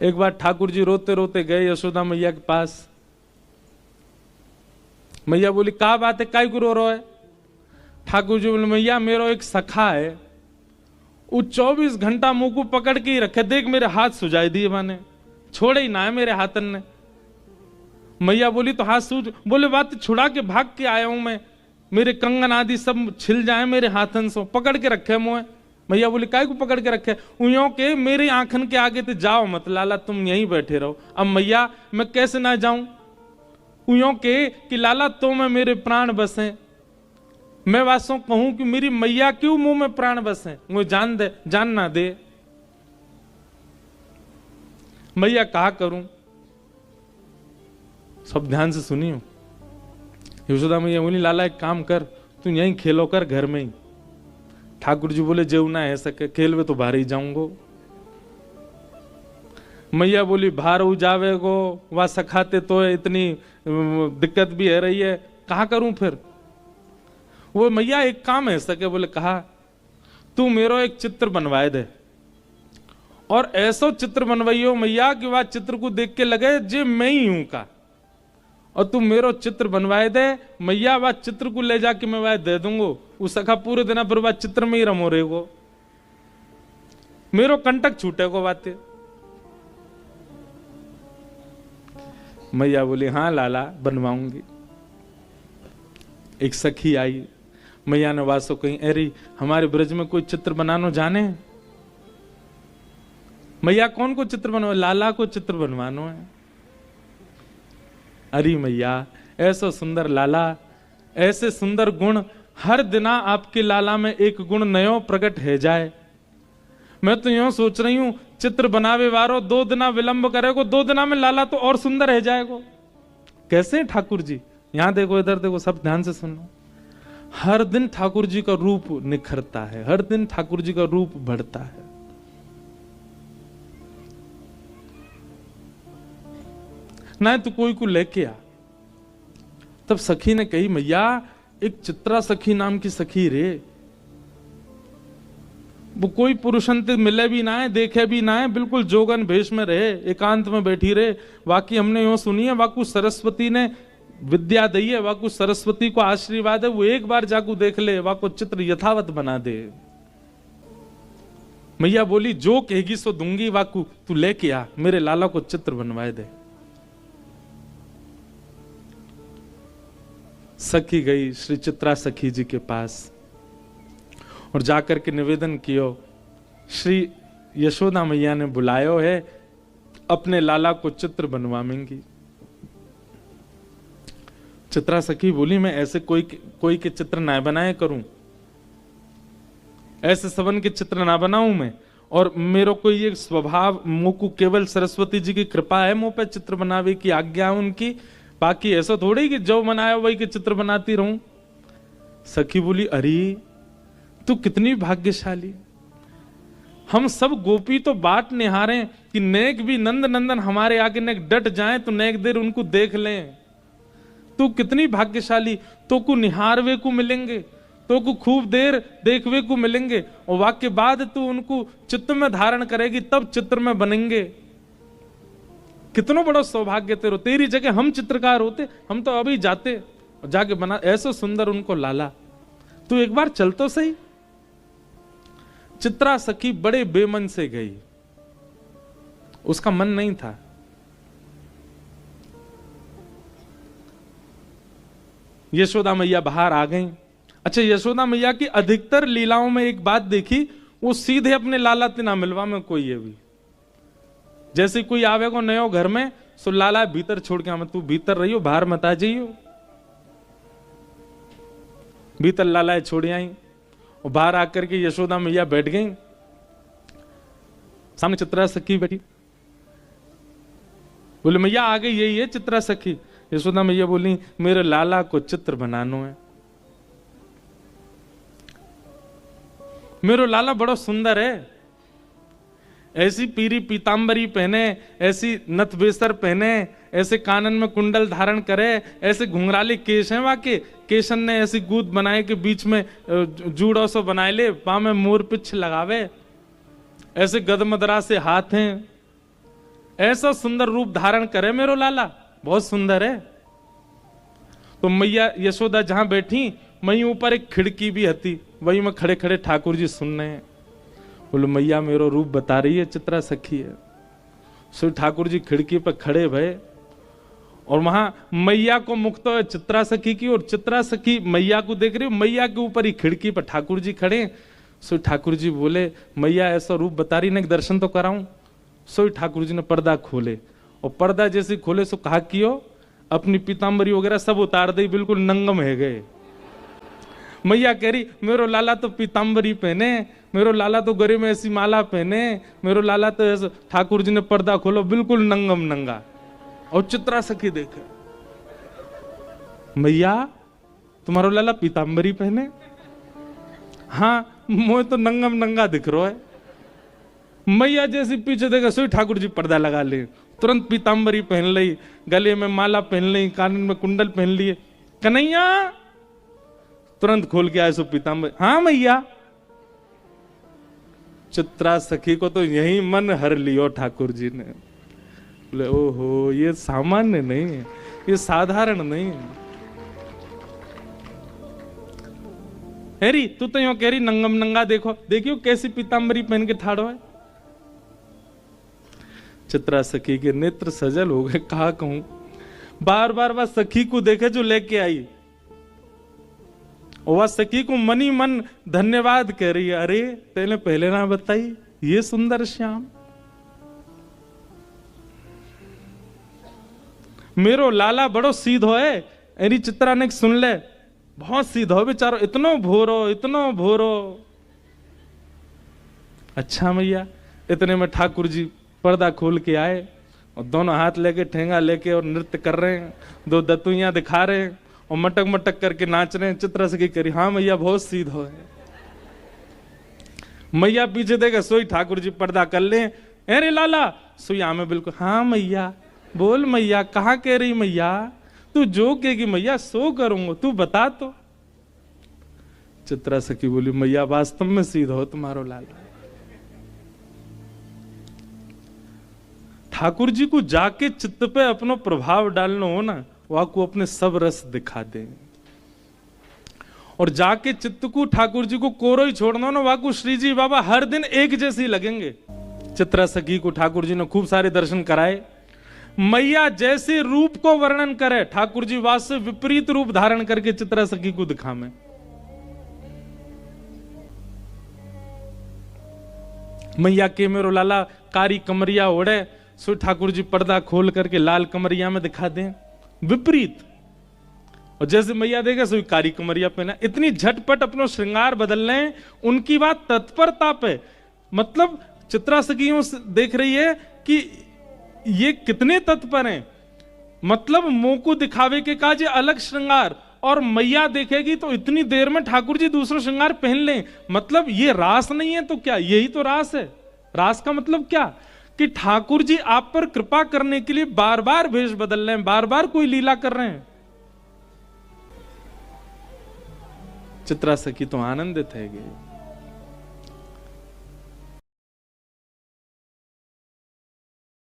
एक बार ठाकुर जी रोते रोते गए यशोदा मैया के पास। मैया बोली क्या बात है, काय को रो रहा है? ठाकुर जी बोले मैया मेरा एक सखा है, वो 24 घंटा मुंह को पकड़ के ही रखे, देख मेरे हाथ सुझाई दिए माने, छोड़े ही ना है मेरे हाथन ने। मैया बोली तो हाथ सूझ, बोले बात छुड़ा के भाग के आया हूं मैं, मेरे कंगन आदि सब छिल जाए मेरे हाथन से, पकड़ के रखे मुँह। मैया बोली काय को पकड़ के रखे? उयों के मेरे आंखन के आगे तो जाओ मत लाला, तुम यहीं बैठे रहो। अब मैया मैं कैसे ना जाऊं? उयों के कि लाला तो मैं मेरे प्राण बसे, मैं वासों कहूं कि मेरी मैया क्यों मुंह में प्राण बसे, वो जान दे, जान ना दे। मैया कहा करूं? सब ध्यान से सुनियो। यशोदा मैया बोली लाला एक काम कर, तू यहीं खेलो कर घर में ही। ठाकुर जी बोले जेव ना है सके, खेलवे तो बाहर ही जाऊंगो। मैया बोली बाहर हो जावे गो, वह सखाते तो है, इतनी दिक्कत भी है रही है, कहा करूं फिर? वो मैया एक काम है सके, बोले कहा तू मेरो एक चित्र बनवाए दे, और ऐसा चित्र बनवाइयो मैया कि वह चित्र को देख के लगे जे मैं ही हूं का, और तू मेरो चित्र बनवाए दे मैया, वह चित्र को ले जाके मैं वह दे दूंगो। वो सखा पूरे दिन पर वह चित्र में ही रमो रहेगो, मेरो कंटक छूटेगो बातें। मैया बोली हाँ लाला बनवाऊंगी। एक सखी आई, मैया ने वासो कहीं अरे हमारे ब्रज में कोई चित्र बनानो जाने? मैया कौन को चित्र बनवा? लाला को चित्र बनवानो है। अरे मैया ऐसा सुंदर लाला, ऐसे सुंदर गुण, हर दिना आपके लाला में एक गुण नयो प्रकट है जाए। मैं तो यूं सोच रही हूं चित्र बनावे वारो 2 दिना विलंब करेगो, 2 दिना में लाला तो और सुंदर है जाएगो। कैसे ठाकुर जी? यहां देखो, इधर देखो, सब ध्यान से सुनो। हर दिन ठाकुर जी का रूप निखरता है, हर दिन ठाकुर जी का रूप बढ़ता है। ना तो कोई को लेके आ। तब सखी ने कही मैया एक चित्रा सखी नाम की सखी रे, वो कोई पुरुषंत मिले भी ना है, देखे भी ना है, बिल्कुल जोगन भेष में रहे, एकांत में बैठी रहे। वाकई हमने यूं सुनी है, वाकु सरस्वती ने विद्या दी है, वाकु सरस्वती को आशीर्वाद है, वो एक बार जाकू देख ले, वाकु चित्र यथावत बना दे। मैया बोली जो कहेगी सो दूंगी, वाकू तू लेके आ, मेरे लाला को चित्र बनवाए दे। सखी गई श्री चित्रा सखी जी के पास और जाकर के निवेदन कियो, श्री यशोदा मैया ने बुलायो है, अपने लाला को चित्र बनवाएंगी। चित्रा सखी बोली मैं ऐसे कोई के चित्र ना बनाए करूं, ऐसे सबन के चित्र ना बनाऊं मैं, और मेरे को ये स्वभाव, मुझ को केवल सरस्वती जी की कृपा है मुंह पे चित्र बनावे की आज्ञा उनकी, बाकी ऐसा थोड़ी कि जो बनाया वही के चित्र बनाती रहूं। सखी बोली अरे तू कितनी भाग्यशाली, हम सब गोपी तो बाट निहारे कि नेक भी नंद नंदन हमारे आगे नेक डट जाएं तो नेक देर उनको देख लें। तू कितनी भाग्यशाली, तो को निहारवे को मिलेंगे, तो को खूब देर देखवे को मिलेंगे, और वाक्य बाद तू उनको चित्त में धारण करेगी तब चित्र में बनेंगे। कितना बड़ा सौभाग्य तेरो, तेरी जगह हम चित्रकार होते, हम तो अभी जाते और जाके बना ऐसा सुंदर उनको लाला। तू एक बार चल तो सही। चित्रा सखी बड़े बेमन से गई, उसका मन नहीं था। यशोदा मैया बाहर आ गई। अच्छा, यशोदा मैया की अधिकतर लीलाओं में एक बात देखी, वो सीधे अपने लाला तिना मिलवा में कोई है भी, जैसे कोई आवेगो नयो घर में सो लाला भीतर छोड़ के हमें, तू भीतर रहियो बाहर मत आ जाइयो। भीतर लाला छोड़ आई और बाहर आकर के यशोदा मैया बैठ गई, सामने चित्रा सखी बैठी। बोले मैया आ गई, यही है चित्रा सखी। यशोदा मैया बोली मेरे लाला को चित्र बनानो है, मेरा लाला बड़ा सुंदर है, ऐसी पीरी पीतांबरी पहने, ऐसी नथ बेसर पहने, ऐसे कानन में कुंडल धारण करे, ऐसे घुंघराले केश हैं वाके, केशन ने ऐसी गूद बनाए के बीच में जूड़ो सो बनाए ले, पाँव में मोर पिछ लगावे, ऐसे गदमदरा से हाथ हैं, ऐसा सुंदर रूप धारण करे मेरो लाला, बहुत सुंदर है। तो मैया यशोदा जहां बैठी, वहीं ऊपर एक खिड़की भी हती, वहीं में खड़े खड़े ठाकुर जी सुन रहे हैं। बोले मैया मेरो रूप बता रही है, चित्रा सखी है। सो ठाकुर जी खिड़की पर खड़े भये और वहां मैया को मुख तो है चित्रा सखी की, और चित्रा सखी मैया को देख रही, मैया के ऊपर ही खिड़की पर ठाकुर जी खड़े। सो ठाकुर जी बोले मैया ऐसा रूप बता रही, ना दर्शन तो कराऊं। सो ठाकुर जी ने पर्दा खोले, और पर्दा जैसे खोले सो कहा कियो अपनी पीताम्बरी वगैरह सब उतार दी, बिल्कुल नंगम है गए। मैया कह रही मेरो लाला तो पीताम्बरी पहने, मेरो लाला तो गले में ऐसी माला पहने, मेरो लाला तो ऐसा। ठाकुर जी ने पर्दा खोलो, बिल्कुल नंगम नंगा। और चित्रा सखी देखे, मैया तुम्हारो लाला पीताम्बरी पहने? हाँ मोह तो नंगम नंगा दिख रहा है। मैया जैसी पीछे देखा, सोई ठाकुर जी पर्दा लगा ले, तुरंत पीताम्बरी पहन ली, गले में माला पहन ली, कान में कुंडल पहन लिए। कन्हैया तुरंत खोल के आए सो पीताम्बरी। हाँ मैया। चित्रा सखी को तो यही मन हर लियो ठाकुर जी ने। बोले ओहो ये सामान्य नहीं है, ये साधारण नहीं है। हेरी तू तो यूं कह रही नंगम नंगा, देखो देखियो कैसी पीताम्बरी पहन के ठाड़ो है। चित्रा सखी के नेत्र सजल हो गए, कहा कहूं। बार बार वह सखी को देखे जो लेके आई, और वह सखी को मनी मन धन्यवाद कह रही है। अरे तेने पहले ना बताई ये सुंदर श्याम, मेरो लाला बड़ो सीधो है। एरी चित्रा ने सुन ले, बहुत सीधो बेचारो, इतनो भोरो इतनो भोरो। अच्छा मैया। इतने में ठाकुर जी पर्दा खोल के आए, और दोनों हाथ लेके ठेंगा लेके और नृत्य कर रहे हैं, दो दतुइयां दिखा रहे हैं और मटक मटक करके नाच रहे हैं। चित्रा सखी करी हाँ मैया बहुत सीधो है। मैया पीछे देखा, सोई ठाकुर जी पर्दा कर ले, अरे लाला सोई में बिल्कुल। हाँ मैया बोल मैया, कहाँ कह रही मैया, तू जो कहेगी मैया सो करूंगा, तू बता तो। चित्रा सखी बोली मैया वास्तव में सीधा हो तुम्हारो लाला। ठाकुर जी को जाके चित्त पे अपनो प्रभाव डालना हो ना, वह को अपने सब रस दिखा दे, और जाके चित्त को ठाकुर जी को कोरो ही छोड़ना ना, वह को श्री जी बाबा हर दिन एक जैसे लगेंगे। चित्रा सखी को ठाकुर जी ने खूब सारे दर्शन कराए। मैया जैसे रूप को वर्णन करे, ठाकुर जी वास्तव विपरीत रूप धारण करके चित्रा सखी को दिखावे। मैया के मेरो लाला कारी कमरिया ओढ़े, सो ठाकुर जी पर्दा खोल करके लाल कमरिया में दिखा दें, विपरीत। और जैसे मैया देगा सो कारी कमरिया पहना। इतनी झटपट अपना श्रृंगार बदल रहे हैं, उनकी बात तत्परता पे। मतलब चित्रा सखियों देख रही है कि ये कितने तत्पर हैं, मतलब मुंह को दिखावे के काज अलग श्रृंगार, और मैया देखेगी तो इतनी देर में ठाकुर जी दूसरा श्रृंगार पहन लें। मतलब ये रास नहीं है तो क्या, यही तो रास है। रास का मतलब क्या कि ठाकुर जी आप पर कृपा करने के लिए बार बार भेष बदल रहे हैं, बार बार कोई लीला कर रहे हैं। चित्रा सखी तो आनंदित है।